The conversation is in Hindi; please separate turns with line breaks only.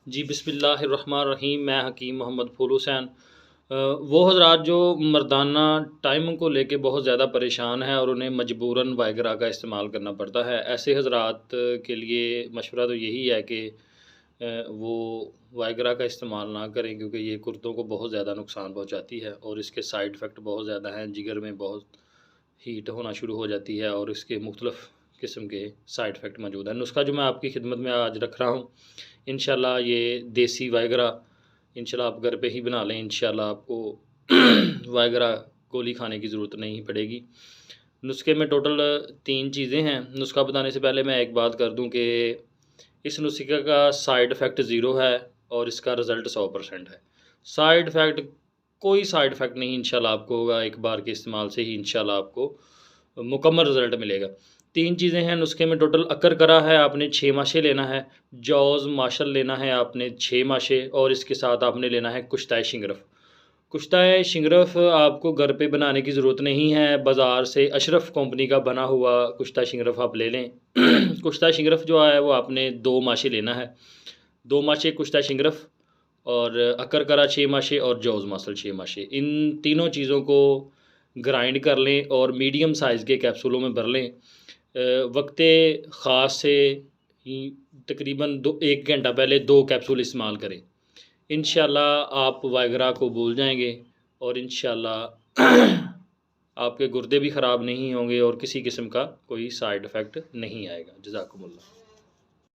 जी बिस्मिल्लाहिर्रहमानिर्रहीम। मैं हकीम मोहम्मद फूल हुसैन। वो हज़रात जो मर्दाना टाइम को लेके बहुत ज़्यादा परेशान हैं और उन्हें मजबूरन वाइगरा का इस्तेमाल करना पड़ता है, ऐसे हज़रात के लिए मशवरा तो यही है कि वो वाइगरा का इस्तेमाल ना करें, क्योंकि ये कुर्तों को बहुत ज़्यादा नुकसान पहुंचाती है और इसके साइड इफ़ेक्ट बहुत ज़्यादा हैं। जिगर में बहुत हीट होना शुरू हो जाती है और इसके मुख्तलिफ़ किस्म के साइड इफ़ेक्ट मौजूद हैं। नुस्खा जो मैं आपकी खिदमत में आज रख रहा हूँ, इंशाल्लाह ये देसी वाइगरा इंशाल्लाह आप घर पे ही बना लें। इंशाल्लाह आपको वाइगरा गोली खाने की ज़रूरत नहीं पड़ेगी। नुस्खे में टोटल 3 चीज़ें हैं। नुस्खा बताने से पहले मैं एक बात कर दूं कि इस नुस्खे का साइड इफ़ेक्ट ज़ीरो है और इसका रिज़ल्ट 100% है। साइड इफ़ेक्ट कोई साइड इफ़ेक्ट नहीं इंशाल्लाह आपको होगा। एक बार के इस्तेमाल से ही इंशाल्लाह आपको मुकम्मल रिज़ल्ट मिलेगा। 3 चीज़ें हैं नुस्खे में टोटल। अकरकरा है, आपने 6 माशे लेना है। जौज़ माशल लेना है आपने 6 माशे, और इसके साथ आपने लेना है कुश्ताए शिंगरफ। कुश्ताए शिंगरफ आपको घर पे बनाने की ज़रूरत नहीं है, बाज़ार से अशरफ कंपनी का बना हुआ कुश्ता शिंगरफ आप ले लें। कुश्ता शिंगरफ जो है वो आपने 2 माशे लेना है। 2 माशे कुश्ता शिंगरफ और अकरकरा 6 माशे और जौज़ माशल 6 माशे। इन तीनों चीज़ों को ग्राइंड कर लें और मीडियम साइज़ के कैप्सूलों में भर लें। वक्त ख़ास से तकरीबन 1 घंटा पहले 2 कैप्सूल इस्तेमाल करें। इंशाल्लाह आप वाइगरा को भूल जाएंगे और इंशाल्लाह आपके गुर्दे भी ख़राब नहीं होंगे और किसी किस्म का कोई साइड इफ़ेक्ट नहीं आएगा। जज़ाकुमुल्लाह।